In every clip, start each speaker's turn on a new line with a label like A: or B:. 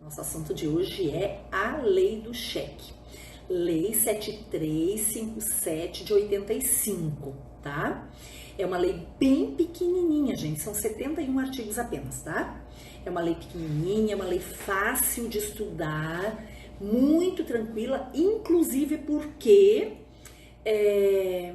A: Nosso assunto de hoje é a lei do cheque. Lei 7357 de 85, tá? É uma lei bem pequenininha, gente. São 71 artigos apenas, tá? É uma lei pequenininha, uma lei fácil de estudar, muito tranquila, inclusive porque é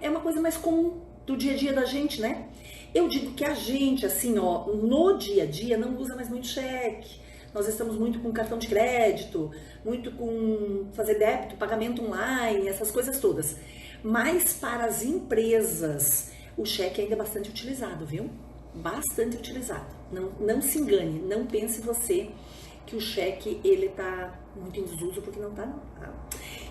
A: uma coisa mais comum do dia a dia da gente, né? Eu digo que a gente, assim, ó, no dia a dia não usa mais muito cheque. Nós estamos muito com cartão de crédito, muito com fazer débito, pagamento online, essas coisas todas. Mas para as empresas, o cheque ainda é bastante utilizado, viu? Bastante utilizado. Não se engane, não pense você que o cheque, ele tá muito em desuso, porque não tá, não. Tá?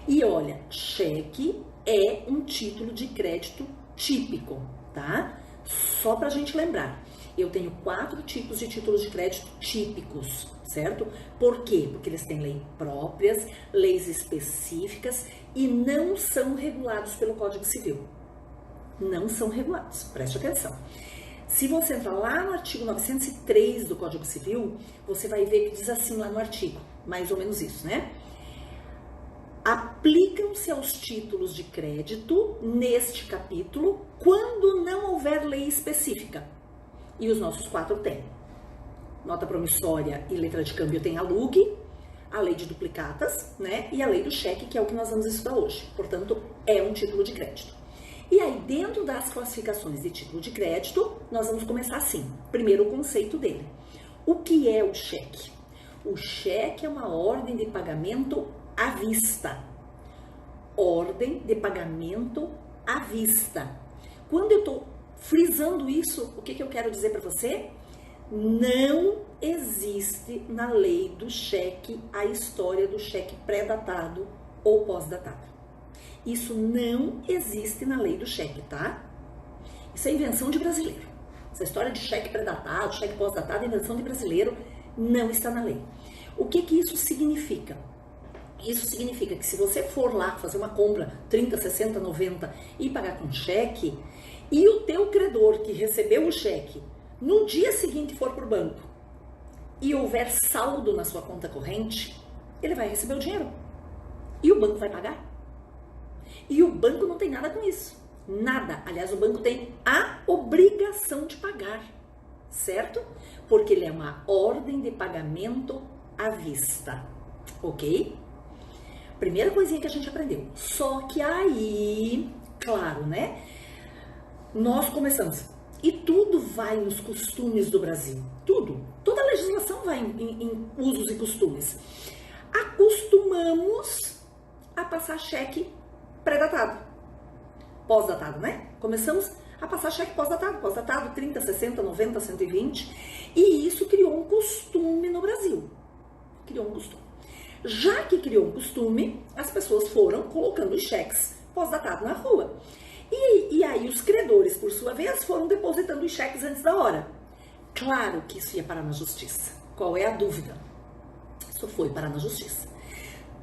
A: E olha, cheque é um título de crédito típico, tá? Só pra gente lembrar, eu tenho 4 tipos de títulos de crédito típicos, certo? Por quê? Porque eles têm leis próprias, leis específicas e não são regulados pelo Código Civil. Não são regulados, preste atenção. Se você entrar lá no artigo 903 do Código Civil, você vai ver que diz assim lá no artigo, mais ou menos isso, né? Aplicam-se aos títulos de crédito, neste capítulo, quando não houver lei específica. E os nossos 4 têm. Nota promissória e letra de câmbio tem a LUG, a lei de duplicatas, né? E a lei do cheque, que é o que nós vamos estudar hoje. Portanto, é um título de crédito. E aí, dentro das classificações de título de crédito, nós vamos começar assim. Primeiro, o conceito dele. O que é o cheque? O cheque é uma ordem de pagamento à vista. Ordem de pagamento à vista. Quando eu estou frisando isso, o que eu quero dizer para você? Não existe na lei do cheque a história do cheque pré-datado ou pós-datado. Isso não existe na lei do cheque, tá? Isso é invenção de brasileiro. Essa história de cheque pré-datado, cheque pós-datado, é invenção de brasileiro, não está na lei. O que isso significa? Isso significa que se você for lá fazer uma compra 30, 60, 90 e pagar com cheque, e o teu credor que recebeu o cheque no dia seguinte for para o banco e houver saldo na sua conta corrente, ele vai receber o dinheiro e o banco vai pagar. E o banco não tem nada com isso, nada. Aliás, o banco tem a obrigação de pagar, certo? Porque ele é uma ordem de pagamento à vista, ok? Primeira coisinha que a gente aprendeu. Só que aí, claro, né? Nós começamos. E tudo vai nos costumes do Brasil. Tudo. Toda a legislação vai em usos e costumes. Acostumamos a passar cheque pré-datado. Pós-datado, né? Começamos a passar cheque pós-datado. Pós-datado, 30, 60, 90, 120. E isso criou um costume no Brasil. Criou um costume. Já que criou um costume, as pessoas foram colocando os cheques pós-datado na rua. E aí os credores, por sua vez, foram depositando os cheques antes da hora. Claro que isso ia parar na justiça. Qual é a dúvida? Isso foi parar na justiça.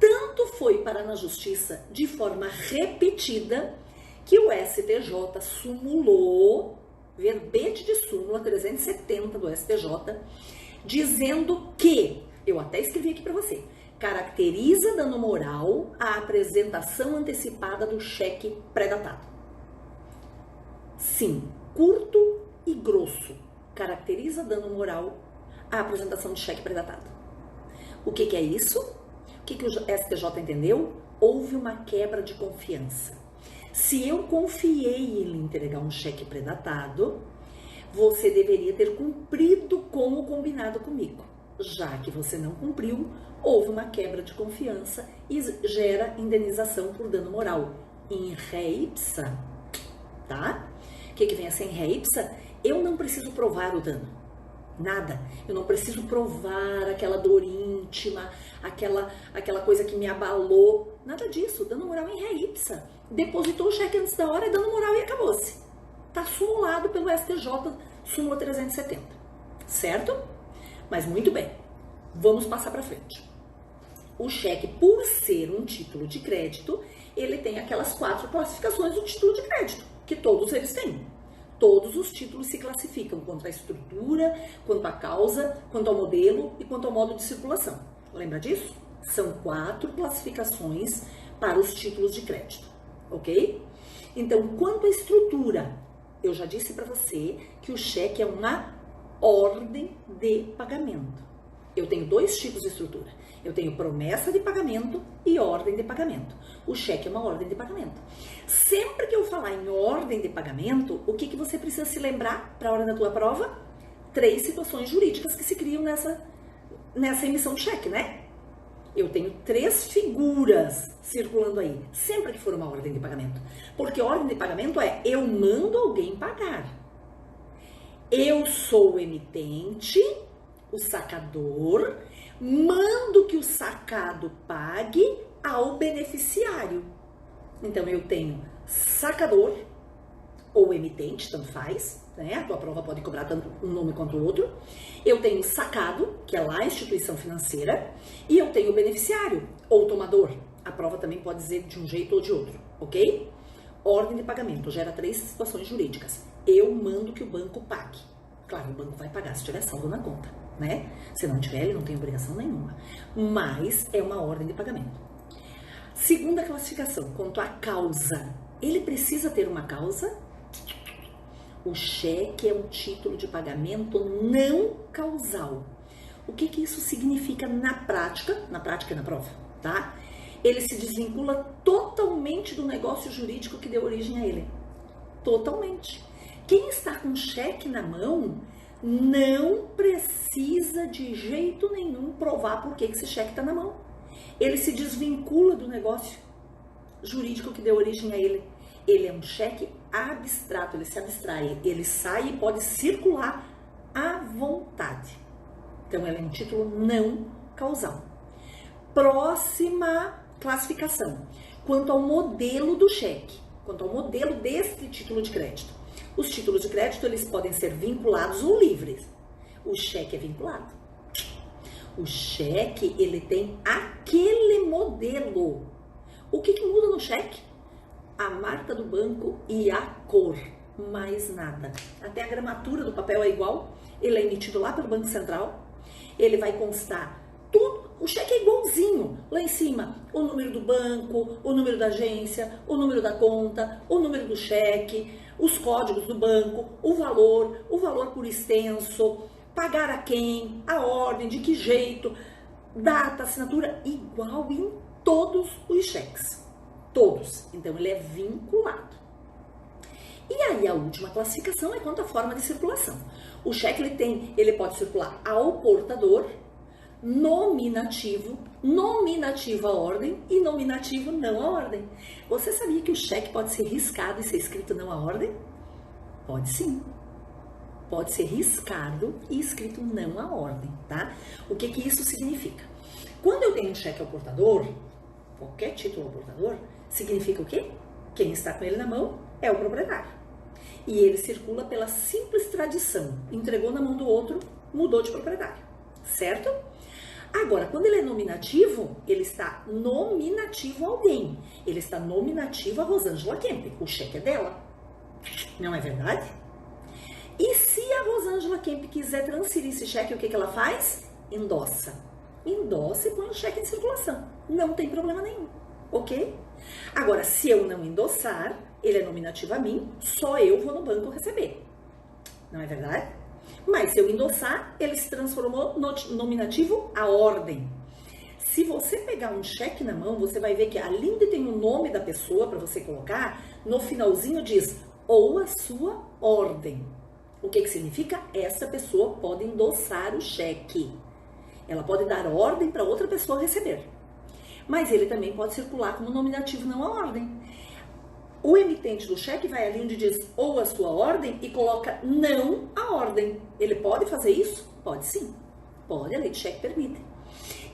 A: Tanto foi parar na justiça de forma repetida que o STJ sumulou, verbete de súmula 370 do STJ, dizendo que, eu até escrevi aqui para você, caracteriza dano moral a apresentação antecipada do cheque pré-datado. Sim, curto e grosso, caracteriza dano moral a apresentação de cheque pré-datado. O que é isso? O que o STJ entendeu? Houve uma quebra de confiança. Se eu confiei em lhe entregar um cheque pré-datado, você deveria ter cumprido com o combinado comigo. Já que você não cumpriu, houve uma quebra de confiança e gera indenização por dano moral em ré ipsa, tá? O que vem a ser em ré ipsa? Eu não preciso provar o dano, nada. Eu não preciso provar aquela dor íntima, aquela coisa que me abalou, nada disso. Dano moral em ré ipsa. Depositou o cheque antes da hora, é dano moral e acabou-se. Tá sumulado pelo STJ, súmula 370, certo? Mas muito bem, vamos passar para frente. O cheque, por ser um título de crédito, ele tem aquelas 4 classificações do título de crédito, que todos eles têm. Todos os títulos se classificam quanto à estrutura, quanto à causa, quanto ao modelo e quanto ao modo de circulação. Lembra disso? São 4 classificações para os títulos de crédito, ok? Então, quanto à estrutura, eu já disse para você que o cheque é uma ordem de pagamento. Eu tenho 2 tipos de estrutura. Eu tenho promessa de pagamento e ordem de pagamento. O cheque é uma ordem de pagamento. Sempre que eu falar em ordem de pagamento, o que você precisa se lembrar para a hora da tua prova? 3 situações jurídicas que se criam nessa emissão de cheque, né? Eu tenho 3 figuras circulando aí, sempre que for uma ordem de pagamento. Porque ordem de pagamento é eu mando alguém pagar. Eu sou o emitente, o sacador, mando que o sacado pague ao beneficiário. Então, eu tenho sacador ou emitente, tanto faz, né? A tua prova pode cobrar tanto um nome quanto o outro. Eu tenho sacado, que é lá a instituição financeira, e eu tenho o beneficiário ou tomador. A prova também pode dizer de um jeito ou de outro, ok? Ordem de pagamento gera 3 situações jurídicas. Eu mando que o banco pague. Claro, o banco vai pagar se tiver saldo na conta, né? Se não tiver, ele não tem obrigação nenhuma. Mas é uma ordem de pagamento. Segunda classificação, quanto à causa. Ele precisa ter uma causa? O cheque é um título de pagamento não causal. O que isso significa na prática? Na prática e na prova, tá? Ele se desvincula totalmente do negócio jurídico que deu origem a ele. Totalmente. Quem está com cheque na mão não precisa de jeito nenhum provar por que esse cheque está na mão. Ele se desvincula do negócio jurídico que deu origem a ele. Ele é um cheque abstrato, ele se abstrai, ele sai e pode circular à vontade. Então, ele é um título não causal. Próxima classificação. Quanto ao modelo do cheque, quanto ao modelo deste título de crédito. Os títulos de crédito, eles podem ser vinculados ou livres. O cheque é vinculado. O cheque, ele tem aquele modelo. O que muda no cheque? A marca do banco e a cor, mais nada. Até a gramatura do papel é igual, ele é emitido lá pelo Banco Central, ele vai constar tudo, o cheque é igualzinho, lá em cima, o número do banco, o número da agência, o número da conta, o número do cheque, os códigos do banco, o valor por extenso, pagar a quem, a ordem, de que jeito, data, assinatura, igual em todos os cheques. Todos. Então, ele é vinculado. E aí, a última classificação é quanto à forma de circulação. O cheque, ele pode circular ao portador, nominativo a ordem e nominativo não a ordem. Você sabia que o cheque pode ser riscado e ser escrito não a ordem? Pode sim. Pode ser riscado e escrito não a ordem, tá? O que isso significa? Quando eu tenho um cheque ao portador, qualquer título ao portador, significa o quê? Quem está com ele na mão é o proprietário. E ele circula pela simples tradição. Entregou na mão do outro, mudou de proprietário. Certo? Agora, quando ele é nominativo, ele está nominativo a alguém. Ele está nominativo a Rosângela Kemp. O cheque é dela. Não é verdade? E se a Rosângela Kemp quiser transferir esse cheque, o que ela faz? Endossa. Endossa e põe o cheque em circulação. Não tem problema nenhum. Ok? Agora, se eu não endossar, ele é nominativo a mim, só eu vou no banco receber. Não é verdade? Mas se eu endossar, ele se transformou no nominativo a ordem. Se você pegar um cheque na mão, você vai ver que além de ter o nome da pessoa para você colocar, no finalzinho diz ou a sua ordem. O que significa? Essa pessoa pode endossar o cheque. Ela pode dar ordem para outra pessoa receber. Mas ele também pode circular como nominativo não a ordem. O emitente do cheque vai ali onde diz ou a sua ordem e coloca não a ordem. Ele pode fazer isso? Pode sim. Pode, a lei de cheque permite.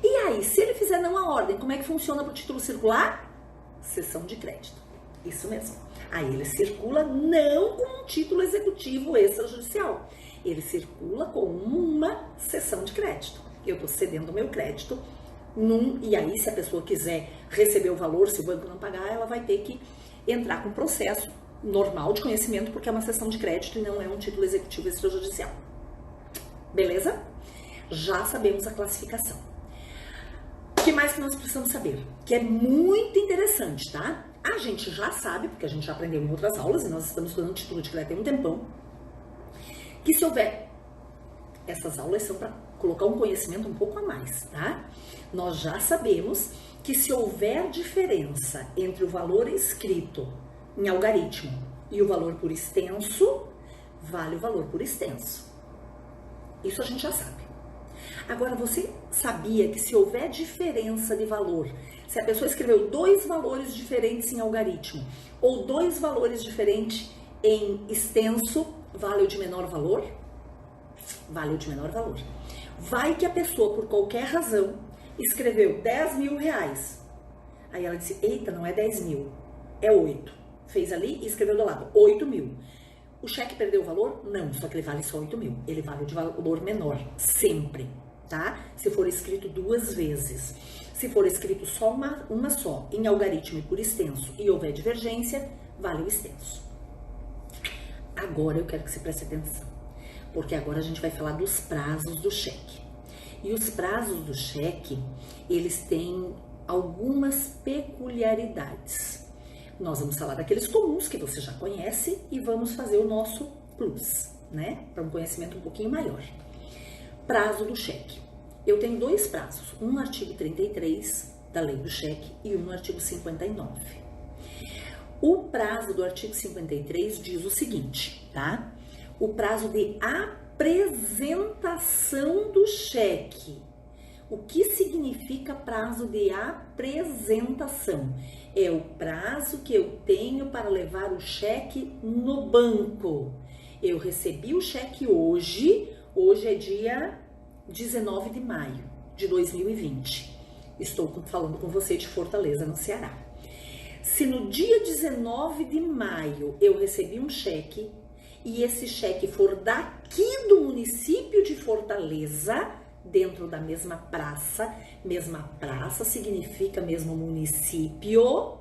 A: E aí, se ele fizer não a ordem, como é que funciona para o título circular? Cessão de crédito. Isso mesmo. Aí ele circula não com um título executivo extrajudicial. Ele circula com uma cessão de crédito. Eu estou cedendo o meu crédito e aí, se a pessoa quiser receber o valor, se o banco não pagar, ela vai ter que entrar com processo normal de conhecimento, porque é uma cessão de crédito e não é um título executivo extrajudicial. Beleza? Já sabemos a classificação. O que mais que nós precisamos saber? Que é muito interessante, tá? A gente já sabe, porque a gente já aprendeu em outras aulas, e nós estamos estudando título de crédito tem um tempão, que se houver... Essas aulas são para colocar um conhecimento um pouco a mais, tá? Nós já sabemos que se houver diferença entre o valor escrito em algarismo e o valor por extenso, vale o valor por extenso. Isso a gente já sabe. Agora, você sabia que se houver diferença de valor, se a pessoa escreveu 2 valores diferentes em algarismo ou 2 valores diferentes em extenso, vale o de menor valor? Vale o de menor valor. Vai que a pessoa, por qualquer razão, escreveu 10 mil reais. Aí ela disse, eita, não é 10 mil, é 8. Fez ali e escreveu do lado, 8 mil. O cheque perdeu o valor? Não, só que ele vale só 8 mil. Ele vale de valor menor, sempre, tá? Se for escrito 2 vezes. Se for escrito só uma só, em algarismo e por extenso, e houver divergência, vale o extenso. Agora eu quero que você preste atenção, porque agora a gente vai falar dos prazos do cheque. E os prazos do cheque, eles têm algumas peculiaridades. Nós vamos falar daqueles comuns que você já conhece e vamos fazer o nosso plus, né? Para um conhecimento um pouquinho maior. Prazo do cheque. Eu tenho 2 prazos, um no artigo 33 da lei do cheque e um no artigo 59. O prazo do artigo 53 diz o seguinte, tá? O prazo de apresentação do cheque. O que significa prazo de apresentação? É o prazo que eu tenho para levar o cheque no banco. Eu recebi o cheque hoje é dia 19 de maio de 2020. Estou falando com você de Fortaleza, no Ceará. Se no dia 19 de maio eu recebi um cheque e esse cheque for daqui do município de Fortaleza, dentro da mesma praça significa mesmo município,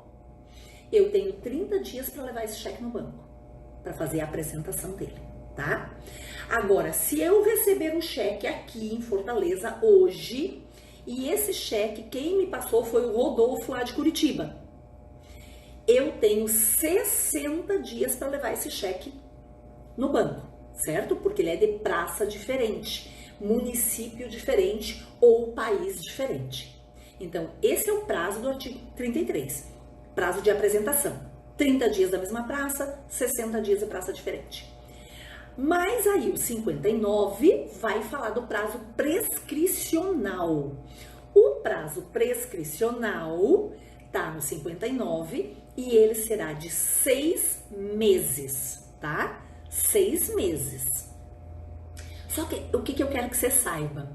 A: eu tenho 30 dias para levar esse cheque no banco, para fazer a apresentação dele, tá? Agora, se eu receber um cheque aqui em Fortaleza hoje, e esse cheque, quem me passou foi o Rodolfo lá de Curitiba, eu tenho 60 dias para levar esse cheque no banco, certo? Porque ele é de praça diferente, município diferente ou país diferente. Então, esse é o prazo do artigo 33, prazo de apresentação. 30 dias da mesma praça, 60 dias de praça diferente. Mas aí o 59 vai falar do prazo prescricional. O prazo prescricional tá no 59 e ele será de 6 meses, tá? 6 meses. Só que o que eu quero que você saiba?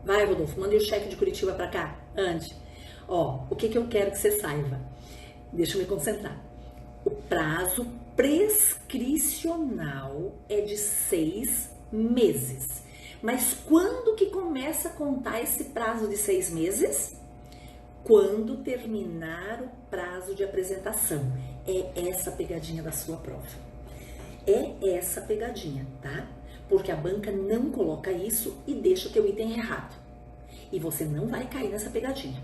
A: Vai, Rodolfo, mandei o cheque de Curitiba para cá, antes. Ó, o que eu quero que você saiba? Deixa eu me concentrar. O prazo prescricional é de 6 meses. Mas quando que começa a contar esse prazo de 6 meses? Quando terminar o prazo de apresentação. É essa a pegadinha da sua prova. É essa pegadinha, tá? Porque a banca não coloca isso e deixa o teu item errado. E você não vai cair nessa pegadinha.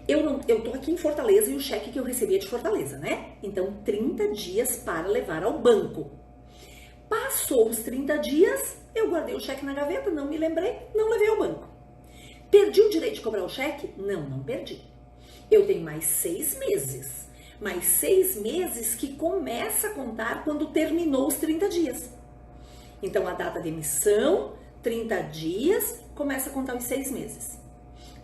A: Eu tô aqui em Fortaleza e o cheque que eu recebi é de Fortaleza, né? Então, 30 dias para levar ao banco. Passou os 30 dias, eu guardei o cheque na gaveta, não me lembrei, não levei ao banco. Perdi o direito de cobrar o cheque? Não perdi. Eu tenho mais 6 meses. Mais 6 meses que começa a contar quando terminou os 30 dias. Então, a data de emissão, 30 dias, começa a contar os 6 meses.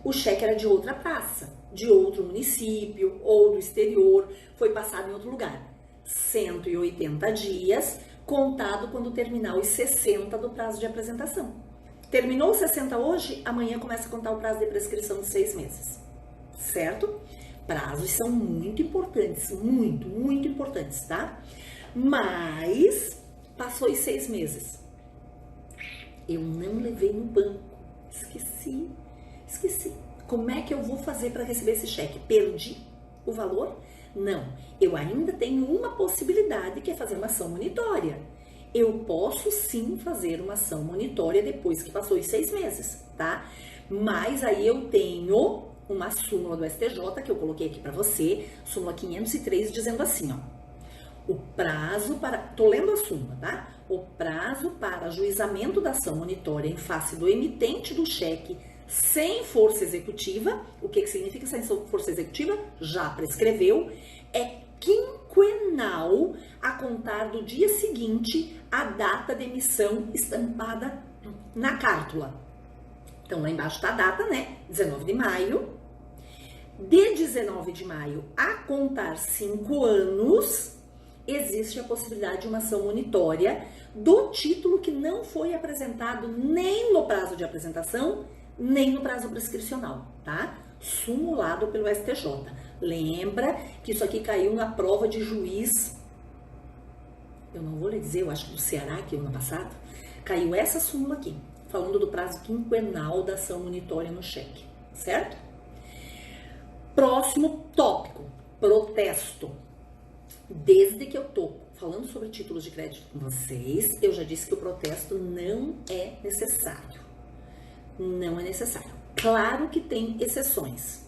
A: O cheque era de outra praça, de outro município ou do exterior, foi passado em outro lugar. 180 dias, contado quando terminar os 60 do prazo de apresentação. Terminou os 60 hoje, amanhã começa a contar o prazo de prescrição de 6 meses. Certo? Prazos são muito importantes, muito importantes, tá? Mas, passou os 6 meses. Eu não levei no banco. Esqueci. Como é que eu vou fazer para receber esse cheque? Perdi o valor? Não, eu ainda tenho uma possibilidade que é fazer uma ação monitória. Eu posso sim fazer uma ação monitória depois que passou os 6 meses, tá? Mas aí eu tenho uma súmula do STJ que eu coloquei aqui para você, súmula 503, dizendo assim, ó. O prazo para... Tô lendo a súmula, tá? O prazo para ajuizamento da ação monitória em face do emitente do cheque sem força executiva, o que significa sem força executiva? Já prescreveu, é quinquenal a contar do dia seguinte à data de emissão estampada na cártula. Então, lá embaixo tá a data, né? 19 de maio. De 19 de maio a contar 5 anos, existe a possibilidade de uma ação monitória do título que não foi apresentado nem no prazo de apresentação, nem no prazo prescricional, tá? Sumulado pelo STJ. Lembra que isso aqui caiu na prova de juiz, eu não vou lhe dizer, eu acho que do Ceará, que ano passado, caiu essa súmula aqui, falando do prazo quinquenal da ação monitória no cheque, certo? Próximo tópico, protesto. Desde que eu tô falando sobre títulos de crédito com vocês, eu já disse que o protesto não é necessário. Não é necessário. Claro que tem exceções.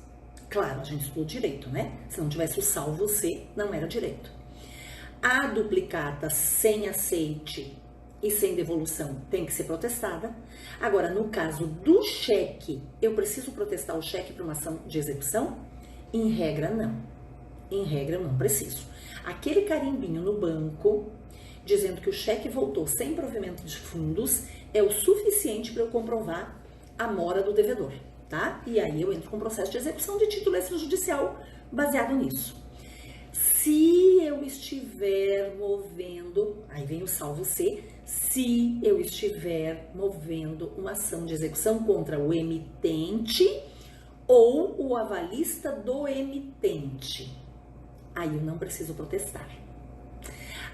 A: Claro, a gente estudou direito, né? Se não tivesse o salvo C, não era direito. A duplicata sem aceite e sem devolução tem que ser protestada. Agora, no caso do cheque, eu preciso protestar o cheque para uma ação de execução? Em regra, não. Em regra, eu não preciso. Aquele carimbinho no banco, dizendo que o cheque voltou sem provimento de fundos, é o suficiente para eu comprovar a mora do devedor, tá? E aí eu entro com processo de execução de título extrajudicial baseado nisso. Se eu estiver movendo, aí vem o salvo C, se eu estiver movendo uma ação de execução contra o emitente ou o avalista do emitente, aí eu não preciso protestar.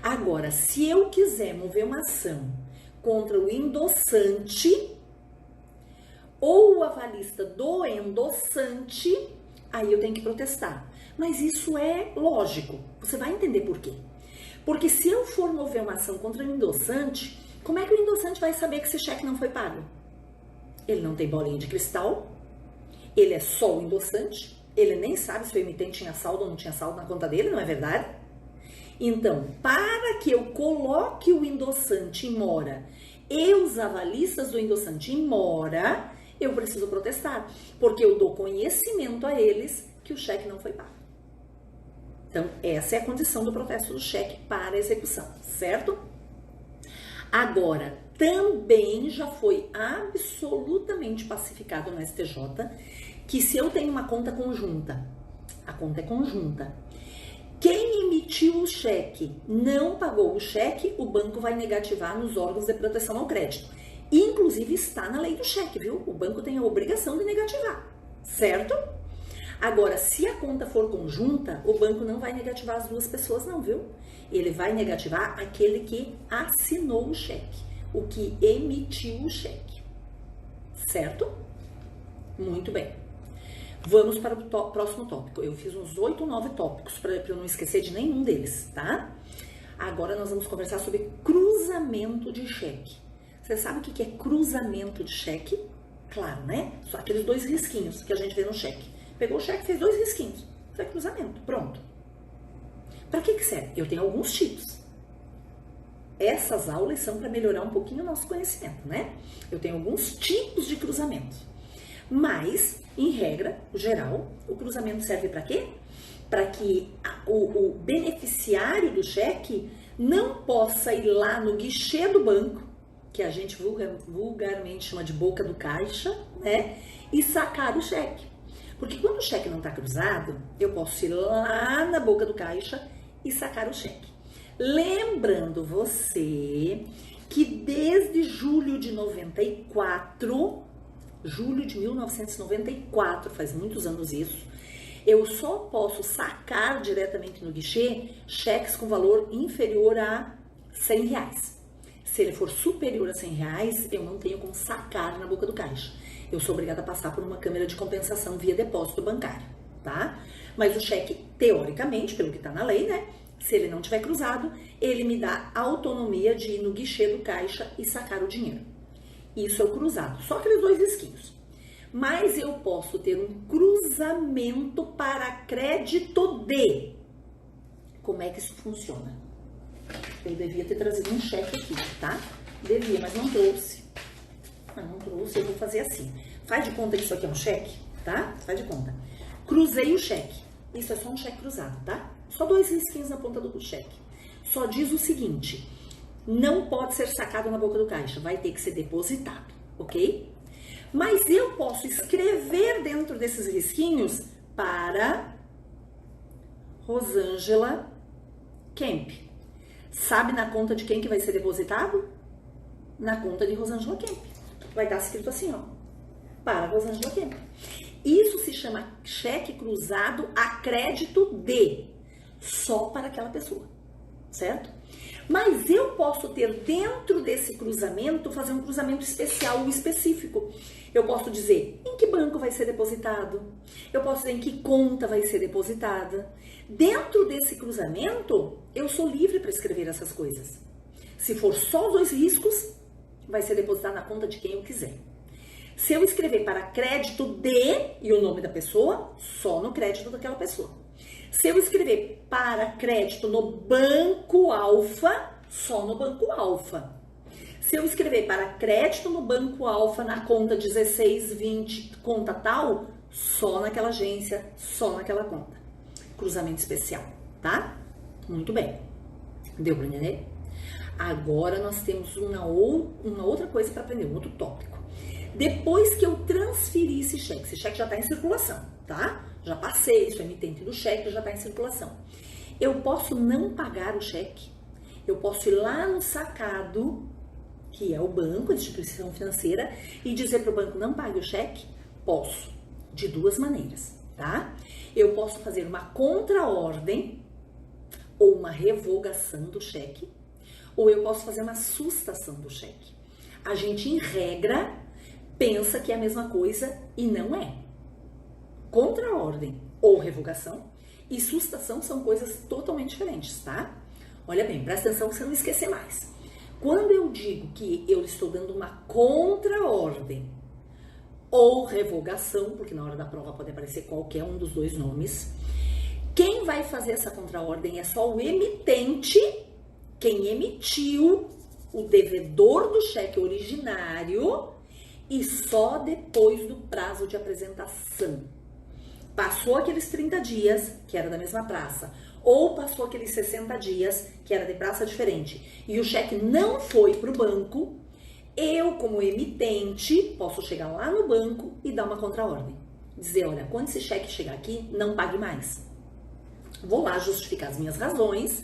A: Agora, se eu quiser mover uma ação contra o endossante ou o avalista do endossante, aí eu tenho que protestar. Mas isso é lógico, você vai entender por quê. Porque se eu for mover uma ação contra o endossante, como é que o endossante vai saber que esse cheque não foi pago? Ele não tem bolinha de cristal, ele é só o endossante, ele nem sabe se o emitente tinha saldo ou não tinha saldo na conta dele, não é verdade? Então, para que eu coloque o endossante em mora e os avalistas do endossante em mora, eu preciso protestar, porque eu dou conhecimento a eles que o cheque não foi pago. Então, essa é a condição do protesto do cheque para execução, certo? Agora, também já foi absolutamente pacificado no STJ que se eu tenho uma conta conjunta, a conta é conjunta, quem emitiu o cheque não pagou o cheque, o banco vai negativar nos órgãos de proteção ao crédito. Inclusive está na lei do cheque, viu? O banco tem a obrigação de negativar, certo? Agora, se a conta for conjunta, o banco não vai negativar as duas pessoas não, viu? Ele vai negativar aquele que assinou o cheque, o que emitiu o cheque, certo? Muito bem. Vamos para o próximo tópico. Eu fiz uns 8 ou 9 tópicos para eu não esquecer de nenhum deles, tá? Agora nós vamos conversar sobre cruzamento de cheque. Você sabe o que é cruzamento de cheque? Claro, né? Só aqueles 2 risquinhos que a gente vê no cheque. Pegou o cheque, fez 2 risquinhos. Isso é cruzamento, pronto. Para que serve? Eu tenho alguns tipos. Essas aulas são para melhorar um pouquinho o nosso conhecimento, né? Eu tenho alguns tipos de cruzamento. Mas, em regra, geral, o cruzamento serve para quê? Para que o beneficiário do cheque não possa ir lá no guichê do banco, que a gente vulgarmente chama de boca do caixa, né? E sacar o cheque. Porque quando o cheque não está cruzado, eu posso ir lá na boca do caixa e sacar o cheque. Lembrando você que desde julho de 1994, faz muitos anos isso, eu só posso sacar diretamente no guichê cheques com valor inferior a R$100. Se ele for superior a R$100, eu não tenho como sacar na boca do caixa. Eu sou obrigada a passar por uma câmera de compensação via depósito bancário, tá? Mas o cheque, teoricamente, pelo que tá na lei, né? Se ele não tiver cruzado, ele me dá autonomia de ir no guichê do caixa e sacar o dinheiro. Isso é o cruzado, só aqueles 2 risquinhos. Mas eu posso ter um cruzamento para crédito de. Como é que isso funciona? Eu devia ter trazido um cheque aqui, tá? Devia, mas não trouxe. Não trouxe, eu vou fazer assim. Faz de conta que isso aqui é um cheque, tá? Faz de conta. Cruzei o cheque. Isso é só um cheque cruzado, tá? Só 2 risquinhos na ponta do cheque. Só diz o seguinte: não pode ser sacado na boca do caixa, vai ter que ser depositado, ok? Mas eu posso escrever dentro desses risquinhos para Rosângela Kemp. Sabe na conta de quem que vai ser depositado? Na conta de Rosângela Kemp. Vai estar escrito assim, ó, para Rosângela Kemp. Isso se chama cheque cruzado a crédito de, só para aquela pessoa, certo? Mas eu posso ter dentro desse cruzamento, fazer um cruzamento especial ou específico. Eu posso dizer em que banco vai ser depositado, eu posso dizer em que conta vai ser depositada. Dentro desse cruzamento, eu sou livre para escrever essas coisas. Se for só os 2 riscos, vai ser depositado na conta de quem eu quiser. Se eu escrever para crédito de e o nome da pessoa, só no crédito daquela pessoa. Se eu escrever para crédito no Banco Alfa, só no Banco Alfa. Se eu escrever para crédito no Banco Alfa na conta 1620, conta tal, só naquela agência, só naquela conta. Cruzamento especial, tá? Muito bem. Deu para entender? Agora nós temos uma outra coisa para aprender, um outro tópico. Depois que eu transferi esse cheque já está em circulação, tá? Já passei, isso é emitente do cheque, já está em circulação. Eu posso não pagar o cheque, eu posso ir lá no sacado, que é o banco, a instituição financeira, e dizer para o banco não pague o cheque? Posso, de 2 maneiras, tá? Eu posso fazer uma contraordem ou uma revogação do cheque, ou eu posso fazer uma sustação do cheque. A gente, em regra, pensa que é a mesma coisa e não é. Contraordem ou revogação e sustação são coisas totalmente diferentes, tá? Olha bem, presta atenção pra você não esquecer mais. Quando eu digo que eu estou dando uma contraordem ou revogação, porque na hora da prova pode aparecer qualquer um dos 2 nomes, quem vai fazer essa contraordem é só o emitente, quem emitiu, o devedor do cheque originário, e só depois do prazo de apresentação. Passou aqueles 30 dias, que era da mesma praça, ou passou aqueles 60 dias, que era de praça diferente, e o cheque não foi para o banco, eu, como emitente, posso chegar lá no banco e dar uma contraordem. Dizer, olha, quando esse cheque chegar aqui, não pague mais. Vou lá justificar as minhas razões.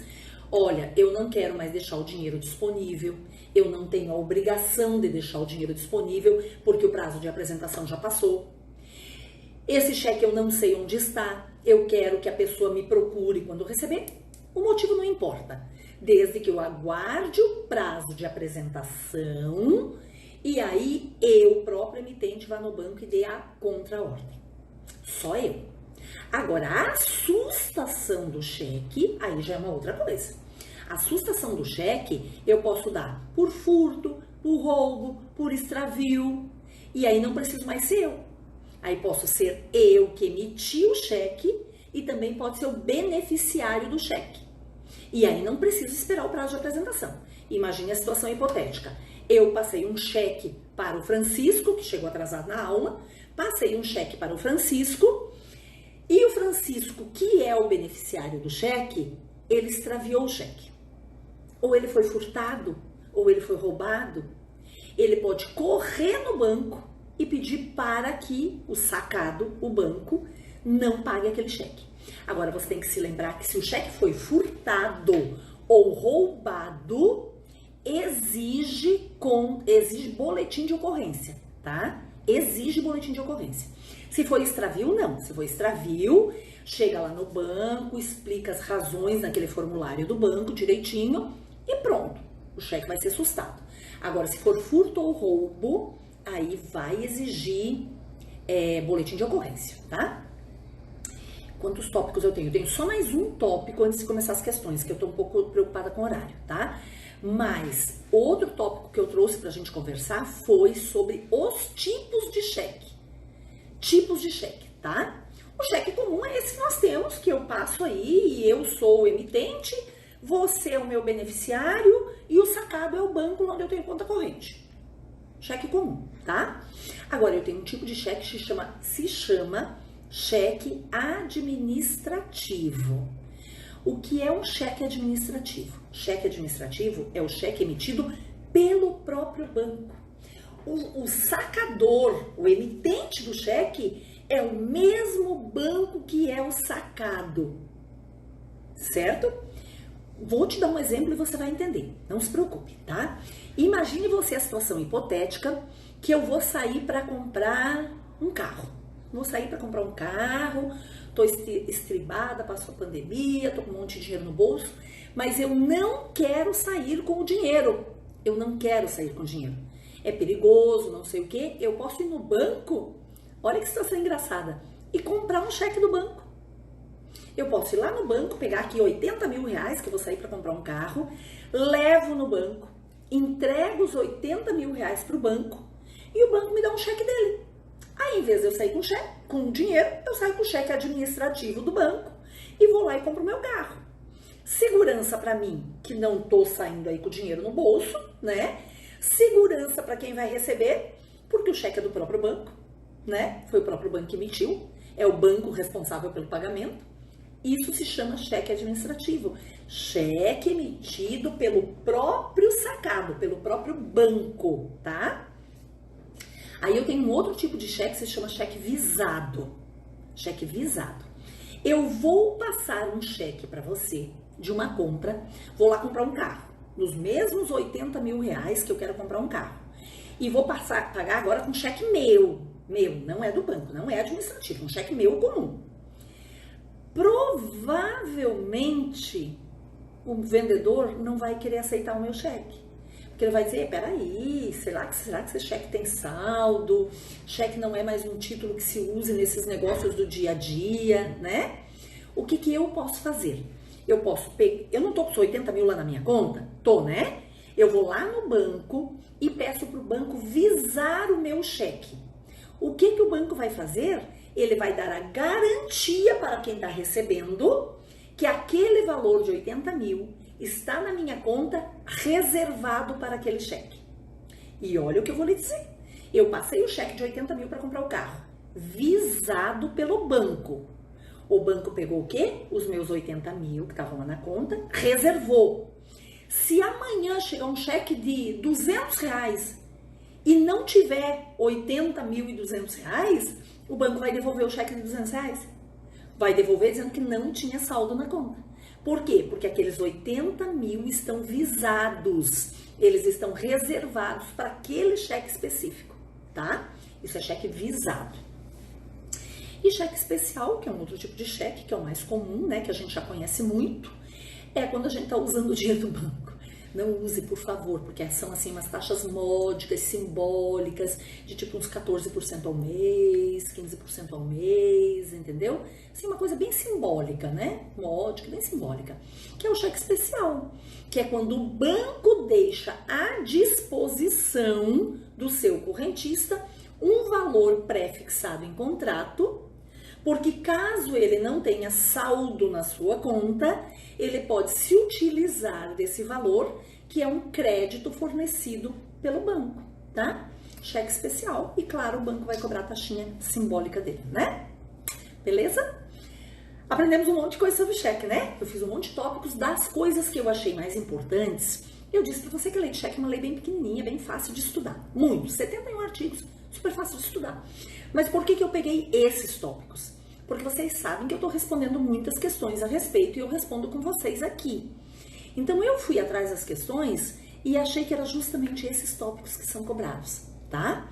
A: Olha, eu não quero mais deixar o dinheiro disponível, eu não tenho a obrigação de deixar o dinheiro disponível, porque o prazo de apresentação já passou. Esse cheque eu não sei onde está, eu quero que a pessoa me procure quando receber. O motivo não importa, desde que eu aguarde o prazo de apresentação e aí eu, próprio emitente, vá no banco e dê a contraordem. Só eu. Agora, a sustação do cheque, aí já é uma outra coisa. A sustação do cheque eu posso dar por furto, por roubo, por extravio, e aí não preciso mais ser eu. Aí posso ser eu que emiti o cheque e também pode ser o beneficiário do cheque. E aí não preciso esperar o prazo de apresentação. Imagine a situação hipotética. Eu passei um cheque para o Francisco, que chegou atrasado na aula, passei um cheque para o Francisco, e o Francisco, que é o beneficiário do cheque, ele extraviou o cheque. Ou ele foi furtado, ou ele foi roubado. Ele pode correr no banco e pedir para que o sacado, o banco, não pague aquele cheque. Agora, você tem que se lembrar que se o cheque foi furtado ou roubado, exige boletim de ocorrência, tá? Exige boletim de ocorrência. Se for extravio, não. Se for extravio, chega lá no banco, explica as razões naquele formulário do banco direitinho e pronto. O cheque vai ser sustado. Agora, se for furto ou roubo, aí vai exigir boletim de ocorrência, tá? Quantos tópicos eu tenho? Eu tenho só mais um tópico antes de começar as questões, que eu tô um pouco preocupada com o horário, tá? Mas outro tópico que eu trouxe pra gente conversar foi sobre os tipos de cheque. Tipos de cheque, tá? O cheque comum é esse que nós temos, que eu passo aí e eu sou o emitente, você é o meu beneficiário e o sacado é o banco onde eu tenho conta corrente. Cheque comum, tá? Agora, eu tenho um tipo de cheque que se chama cheque administrativo. O que é um cheque administrativo? Cheque administrativo é o cheque emitido pelo próprio banco. O sacador, o emitente do cheque, é o mesmo banco que é o sacado, certo? Vou te dar um exemplo e você vai entender, não se preocupe, tá? Imagine você a situação hipotética que eu vou sair para comprar um carro. Vou sair para comprar um carro, tô estribada, passou a pandemia, tô com um monte de dinheiro no bolso, mas eu não quero sair com o dinheiro. Eu não quero sair com o dinheiro. É perigoso, não sei o quê. Eu posso ir no banco, olha que situação engraçada, e comprar um cheque do banco. Eu posso ir lá no banco, pegar aqui 80 mil reais, que eu vou sair para comprar um carro, levo no banco, entrego os 80 mil reais para o banco e o banco me dá um cheque dele. Aí, em vez de eu sair com dinheiro, eu saio com o cheque administrativo do banco e vou lá e compro o meu carro. Segurança para mim, que não tô saindo aí com o dinheiro no bolso, né? Segurança para quem vai receber, porque o cheque é do próprio banco, né? Foi o próprio banco que emitiu, é o banco responsável pelo pagamento. Isso se chama cheque administrativo. Cheque emitido pelo próprio sacado, pelo próprio banco, tá? Aí eu tenho um outro tipo de cheque que se chama cheque visado. Cheque visado. Eu vou passar um cheque para você de uma compra, vou lá comprar um carro, nos mesmos 80 mil reais que eu quero comprar um carro. E vou pagar agora com cheque meu, não é do banco, não é administrativo, um cheque meu comum. Provavelmente o vendedor não vai querer aceitar o meu cheque. Porque ele vai dizer, peraí, será que esse cheque tem saldo? Cheque não é mais um título que se use nesses negócios do dia a dia, né? O que eu posso fazer? Eu não tô com os 80 mil lá na minha conta? Tô, né? Eu vou lá no banco e peço pro banco visar o meu cheque. O que o banco vai fazer? Ele vai dar a garantia para quem está recebendo que aquele valor de 80 mil está na minha conta reservado para aquele cheque. E olha o que eu vou lhe dizer. Eu passei o cheque de 80 mil para comprar o carro, visado pelo banco. O banco pegou o quê? Os meus 80 mil que estavam lá na conta, reservou. Se amanhã chegar um cheque de 200 reais e não tiver 80.200 reais, o banco vai devolver o cheque de 200 reais. Vai devolver dizendo que não tinha saldo na conta. Por quê? Porque aqueles 80 mil estão visados. Eles estão reservados para aquele cheque específico, tá? Isso é cheque visado. E cheque especial, que é um outro tipo de cheque, que é o mais comum, né? Que a gente já conhece muito, é quando a gente está usando o dinheiro do banco. Não use, por favor, porque são assim umas taxas módicas, simbólicas, de tipo uns 14% ao mês, 15% ao mês, entendeu? Assim, uma coisa bem simbólica, né? Módica, bem simbólica. Que é o cheque especial, que é quando o banco deixa à disposição do seu correntista um valor pré-fixado em contrato, porque caso ele não tenha saldo na sua conta, ele pode se utilizar desse valor, que é um crédito fornecido pelo banco, tá? Cheque especial e, claro, o banco vai cobrar a taxinha simbólica dele, né? Beleza? Aprendemos um monte de coisa sobre cheque, né? Eu fiz um monte de tópicos das coisas que eu achei mais importantes. Eu disse pra você que a lei de cheque é uma lei bem pequenininha, bem fácil de estudar. Muito, 71 artigos, super fácil de estudar. Mas por que eu peguei esses tópicos? Porque vocês sabem que eu estou respondendo muitas questões a respeito e eu respondo com vocês aqui. Então eu fui atrás das questões e achei que era justamente esses tópicos que são cobrados, tá?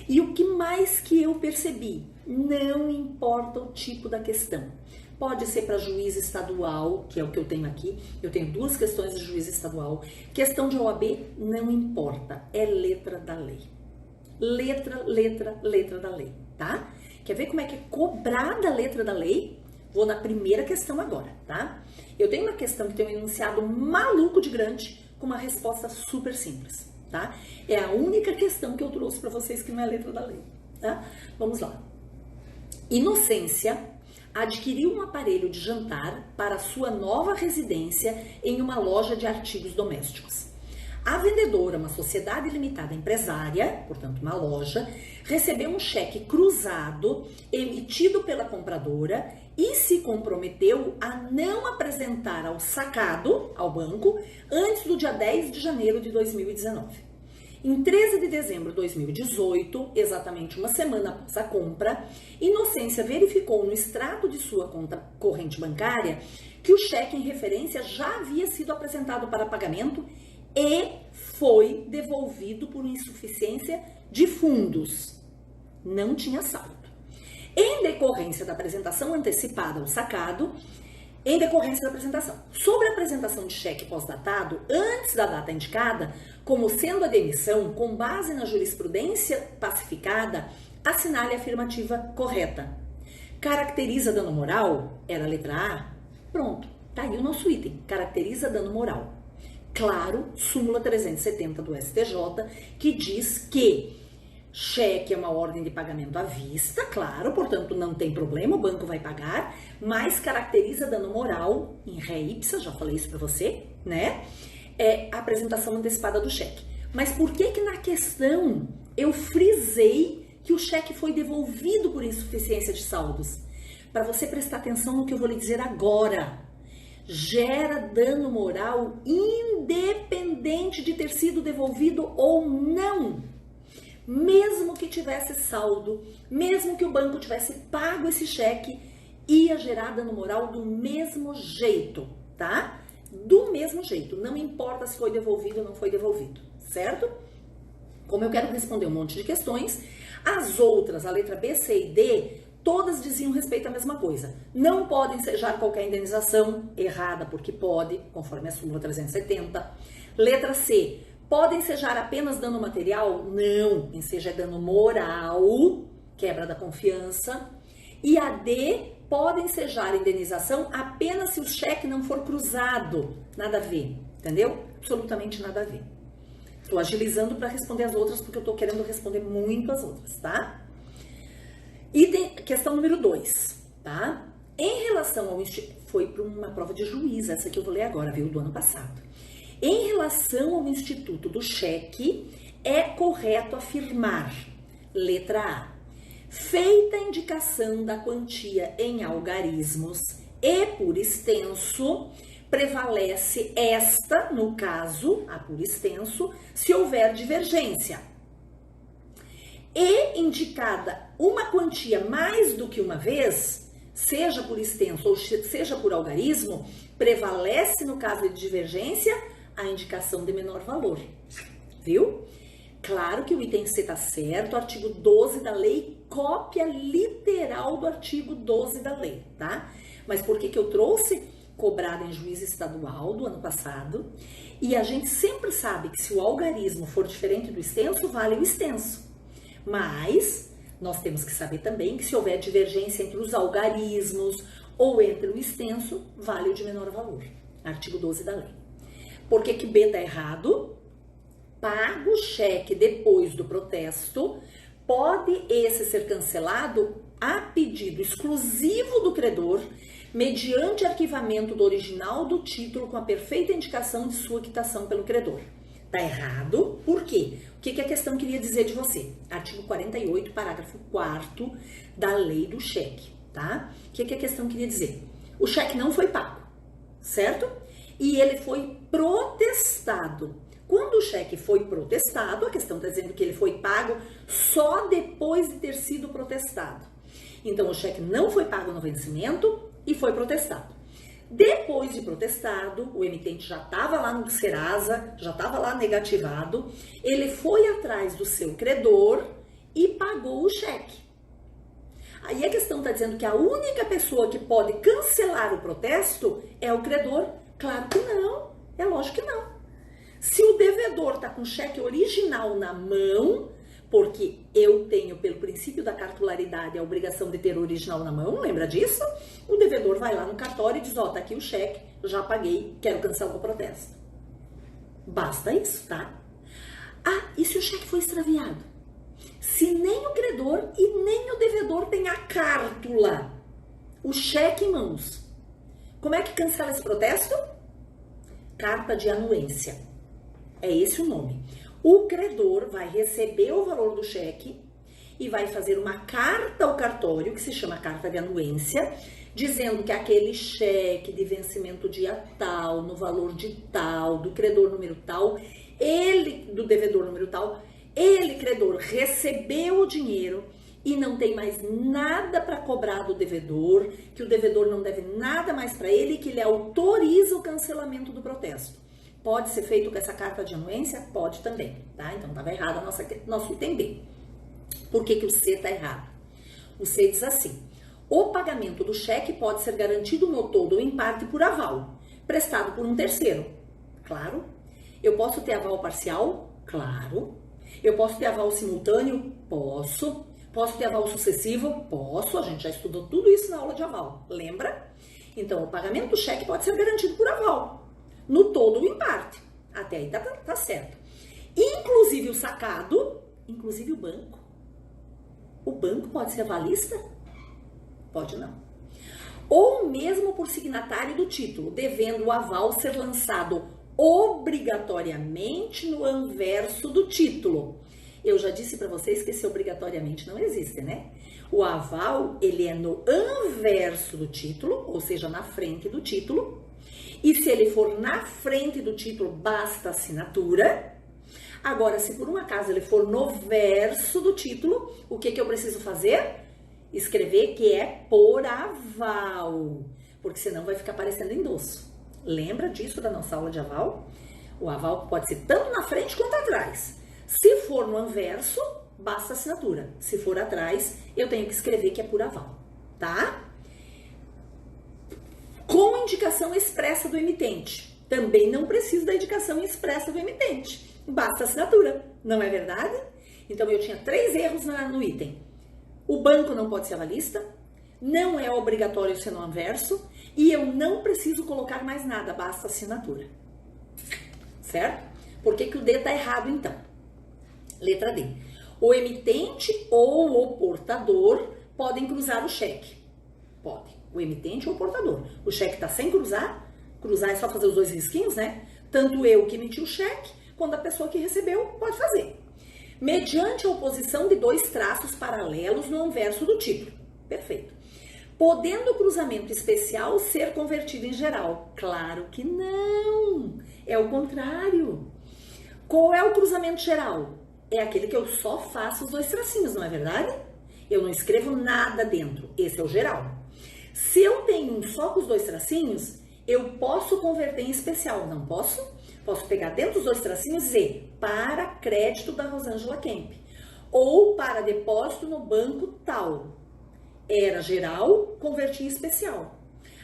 A: E o que mais que eu percebi? Não importa o tipo da questão. Pode ser para juiz estadual, que é o que eu tenho aqui. Eu tenho 2 questões de juiz estadual. Questão de OAB, não importa. É letra da lei. Letra da lei, tá? Quer ver como é que é cobrada a letra da lei? Vou na primeira questão agora, tá? Eu tenho uma questão que tem um enunciado maluco de grande com uma resposta super simples, tá? É a única questão que eu trouxe para vocês que não é letra da lei, tá? Vamos lá. Inocência adquiriu um aparelho de jantar para sua nova residência em uma loja de artigos domésticos. A vendedora, uma sociedade limitada empresária, portanto uma loja, recebeu um cheque cruzado emitido pela compradora e se comprometeu a não apresentar ao sacado, ao banco, antes do dia 10 de janeiro de 2019. Em 13 de dezembro de 2018, exatamente uma semana após a compra, Inocência verificou no extrato de sua conta corrente bancária que o cheque em referência já havia sido apresentado para pagamento e foi devolvido por insuficiência de fundos. Não tinha saldo. Em decorrência da apresentação antecipada ao sacado, sobre a apresentação de cheque pós-datado antes da data indicada, como sendo a demissão, com base na jurisprudência pacificada, assinale a afirmativa correta. Caracteriza dano moral? Era a letra A? Pronto, tá aí o nosso item. Caracteriza dano moral. Claro, súmula 370 do STJ, que diz que cheque é uma ordem de pagamento à vista, claro, portanto não tem problema, o banco vai pagar, mas caracteriza dano moral em ré ipsa, já falei isso para você, né? É a apresentação antecipada do cheque. Mas por que que na questão eu frisei que o cheque foi devolvido por insuficiência de saldos? Para você prestar atenção no que eu vou lhe dizer agora. Gera dano moral independente de ter sido devolvido ou não. Mesmo que tivesse saldo, mesmo que o banco tivesse pago esse cheque, ia gerar dano moral do mesmo jeito, tá? Do mesmo jeito, não importa se foi devolvido ou não foi devolvido, certo? Como eu quero responder um monte de questões, as outras, a letra B, C e D, todas diziam respeito à mesma coisa. Não podem ensejar qualquer indenização, errada porque pode, conforme a súmula 370. Letra C, pode ensejar apenas dano material? Não, enseja dano moral, quebra da confiança. E a D, pode ensejar indenização apenas se o cheque não for cruzado. Nada a ver, entendeu? Absolutamente nada a ver. Estou agilizando para responder as outras porque eu estou querendo responder muito as outras, tá? Item, questão número 2, tá? Em relação ao foi para uma prova de juiz, essa que eu vou ler agora, viu, do ano passado. Em relação ao instituto do cheque, é correto afirmar, letra A, feita a indicação da quantia em algarismos e por extenso, prevalece esta, no caso, a por extenso, se houver divergência. E indicada uma quantia mais do que uma vez, seja por extenso ou seja por algarismo, prevalece no caso de divergência a indicação de menor valor, viu? Claro que o item C está certo, o artigo 12 da lei, cópia literal do artigo 12 da lei, tá? Mas por que que eu trouxe? Cobrado em juízo estadual do ano passado, e a gente sempre sabe que se o algarismo for diferente do extenso, vale o extenso. Mas nós temos que saber também que se houver divergência entre os algarismos ou entre o extenso, vale o de menor valor. Artigo 12 da lei. Por que que B está errado? Pago o cheque depois do protesto, pode esse ser cancelado a pedido exclusivo do credor, mediante arquivamento do original do título com a perfeita indicação de sua quitação pelo credor. Tá errado, por quê? O que a questão queria dizer de você? Artigo 48, parágrafo 4º da lei do cheque, tá? O que a questão queria dizer? O cheque não foi pago, certo? E ele foi protestado. Quando o cheque foi protestado, a questão está dizendo que ele foi pago só depois de ter sido protestado. Então, o cheque não foi pago no vencimento e foi protestado. Depois de protestado, o emitente já estava lá no Serasa, já estava lá negativado, ele foi atrás do seu credor e pagou o cheque. Aí a questão está dizendo que a única pessoa que pode cancelar o protesto é o credor? Claro que não, é lógico que não. Se o devedor está com o cheque original na mão, Porque eu tenho, pelo princípio da cartularidade, a obrigação de ter o original na mão, lembra disso? O devedor vai lá no cartório e diz, ó, tá aqui o cheque, já paguei, quero cancelar o protesto. Basta isso, tá? Ah, e se o cheque foi extraviado? Se nem o credor e nem o devedor tem a cártula, o cheque em mãos, como é que cancela esse protesto? Carta de anuência. É esse o nome. O credor vai receber o valor do cheque e vai fazer uma carta ao cartório, que se chama carta de anuência, dizendo que aquele cheque de vencimento dia tal, no valor de tal, do credor número tal, do devedor número tal, ele, credor, recebeu o dinheiro e não tem mais nada para cobrar do devedor, que o devedor não deve nada mais para ele e que ele autoriza o cancelamento do protesto. Pode ser feito com essa carta de anuência? Pode também, tá? Então estava errado nosso item B. Por que o C está errado? O C diz assim: o pagamento do cheque pode ser garantido no todo ou em parte por aval, prestado por um terceiro. Claro. Eu posso ter aval parcial? Claro. Eu posso ter aval simultâneo? Posso. Posso ter aval sucessivo? Posso. A gente já estudou tudo isso na aula de aval, lembra? Então, o pagamento do cheque pode ser garantido por aval, no todo ou em parte. Até aí tá certo. Inclusive o sacado, inclusive o banco. O banco pode ser avalista? Pode não. Ou mesmo por signatário do título, devendo o aval ser lançado obrigatoriamente no anverso do título. Eu já disse para vocês que esse obrigatoriamente não existe, né? O aval, ele é no anverso do título, ou seja, na frente do título. E se ele for na frente do título, basta a assinatura. Agora, se por um acaso ele for no verso do título, o que eu preciso fazer? Escrever que é por aval, porque senão vai ficar parecendo endosso. Lembra disso da nossa aula de aval? O aval pode ser tanto na frente quanto atrás. Se for no anverso, basta a assinatura. Se for atrás, eu tenho que escrever que é por aval, tá? Com indicação expressa do emitente. Também não preciso da indicação expressa do emitente. Basta a assinatura, não é verdade? Então, eu tinha 3 erros no item. O banco não pode ser avalista, não é obrigatório ser no anverso e eu não preciso colocar mais nada, basta a assinatura. Certo? Por que o D está errado, então? Letra D. O emitente ou o portador podem cruzar o cheque. Pode. O emitente ou o portador. O cheque está sem cruzar. Cruzar é só fazer os 2 risquinhos, né? Tanto eu que emiti o cheque, quanto a pessoa que recebeu pode fazer. Mediante a oposição de 2 traços paralelos no anverso do título. Perfeito. Podendo o cruzamento especial ser convertido em geral? Claro que não. É o contrário. Qual é o cruzamento geral? É aquele que eu só faço os 2 tracinhos, não é verdade? Eu não escrevo nada dentro. Esse é o geral. Se eu tenho um só com os 2 tracinhos, eu posso converter em especial, não posso? Posso pegar dentro dos 2 tracinhos e dizer para crédito da Rosângela Kemp ou para depósito no banco tal. Era geral, converti em especial.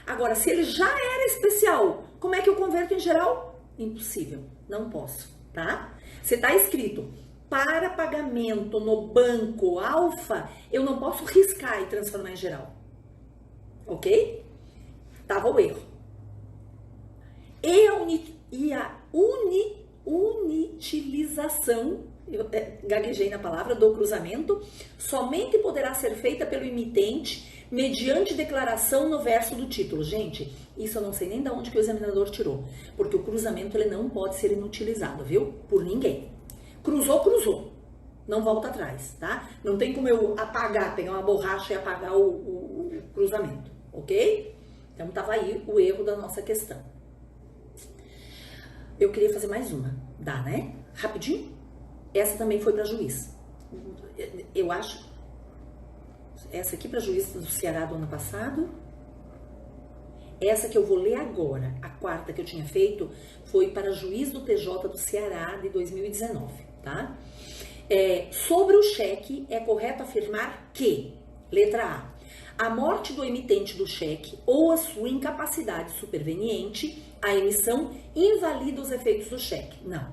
A: Agora, se ele já era especial, como é que eu converto em geral? Impossível, não posso, tá? Se tá escrito para pagamento no banco alfa, eu não posso riscar e transformar em geral. Ok? Tava o erro. E a unitilização, eu gaguejei na palavra, do cruzamento, somente poderá ser feita pelo emitente mediante declaração no verso do título. Gente, isso eu não sei nem de onde que o examinador tirou, porque o cruzamento ele não pode ser inutilizado, viu? Por ninguém. Cruzou, cruzou. Não volta atrás, tá? Não tem como eu apagar, pegar uma borracha e apagar o cruzamento, ok? Então, tava aí o erro da nossa questão. Eu queria fazer mais uma. Dá, né? Rapidinho. Essa também foi para juiz. Eu acho. Essa aqui para juiz do Ceará do ano passado. Essa que eu vou ler agora, a 4ª que eu tinha feito, foi para juiz do TJ do Ceará de 2019, tá? Sobre o cheque, é correto afirmar que, letra A morte do emitente do cheque ou a sua incapacidade superveniente, a emissão invalida os efeitos do cheque. Não,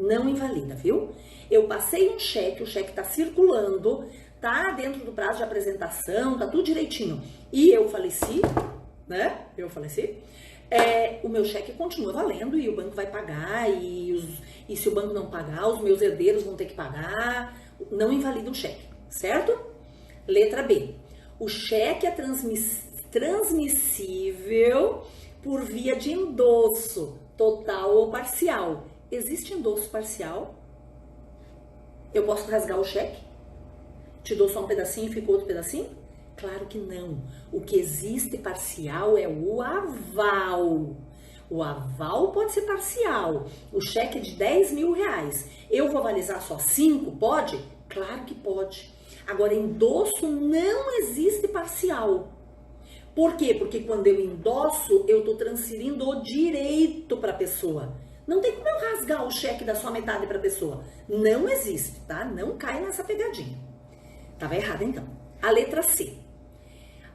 A: não invalida, viu? Eu passei um cheque, o cheque tá circulando, tá dentro do prazo de apresentação, tá tudo direitinho. E eu faleci, né? Eu faleci. O meu cheque continua valendo e o banco vai pagar, e se o banco não pagar, os meus herdeiros vão ter que pagar, não invalida o cheque, certo? Letra B. O cheque é transmissível por via de endosso, total ou parcial. Existe endosso parcial? Eu posso rasgar o cheque? Te dou só um pedacinho e fica outro pedacinho? Claro que não. O que existe parcial é o aval. O aval pode ser parcial. O cheque é de 10 mil reais. Eu vou avalizar só 5? Pode? Claro que pode. Agora, endosso não existe parcial. Por quê? Porque quando eu endosso, eu estou transferindo o direito para a pessoa. Não tem como eu rasgar o cheque da sua metade para a pessoa. Não existe, tá? Não cai nessa pegadinha. Tava errado, então. A letra C.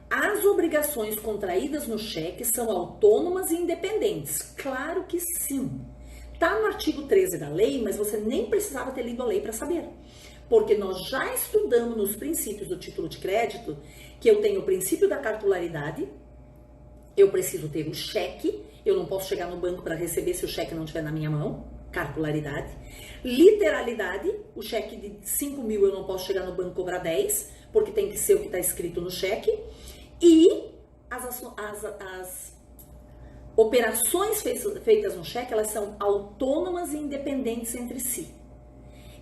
A: As obrigações contraídas no cheque são autônomas e independentes. Claro que sim. Tá no artigo 13 da lei, mas você nem precisava ter lido a lei para saber. Porque nós já estudamos nos princípios do título de crédito que eu tenho o princípio da cartularidade, eu preciso ter o cheque, eu não posso chegar no banco para receber se o cheque não estiver na minha mão, cartularidade. Literalidade, o cheque de 5 mil eu não posso chegar no banco e cobrar 10, porque tem que ser o que está escrito no cheque. E as operações feitas no cheque, elas são autônomas e independentes entre si.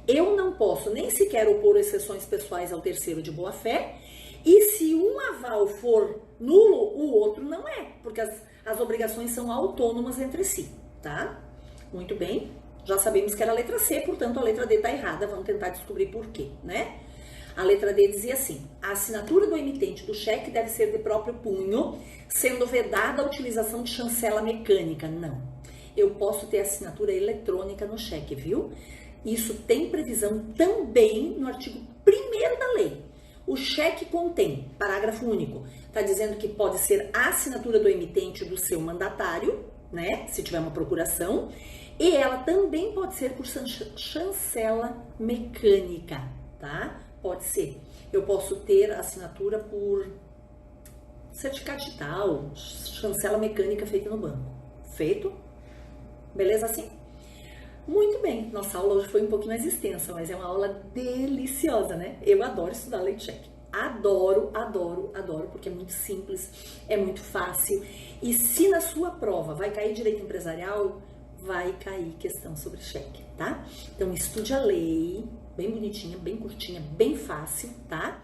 A: Eu não posso nem sequer opor exceções pessoais ao terceiro de boa-fé, e se um aval for nulo, o outro não é, porque as obrigações são autônomas entre si, tá? Muito bem, já sabemos que era a letra C, portanto a letra D tá errada, vamos tentar descobrir por quê, né? A letra D dizia assim: a assinatura do emitente do cheque deve ser de próprio punho, sendo vedada a utilização de chancela mecânica. Não, eu posso ter assinatura eletrônica no cheque, viu? Isso tem previsão também no artigo 1º da lei. O cheque contém, parágrafo único, está dizendo que pode ser a assinatura do emitente do seu mandatário, né, se tiver uma procuração, e ela também pode ser por chancela mecânica, tá? Pode ser. Eu posso ter assinatura por certificado digital, chancela mecânica feita no banco. Feito? Beleza assim? Muito bem, nossa aula hoje foi um pouquinho mais extensa, mas é uma aula deliciosa, né? Eu adoro estudar lei de cheque. Adoro, adoro, adoro, porque é muito simples, é muito fácil. E se na sua prova vai cair direito empresarial, vai cair questão sobre cheque, tá? Então estude a lei, bem bonitinha, bem curtinha, bem fácil, tá?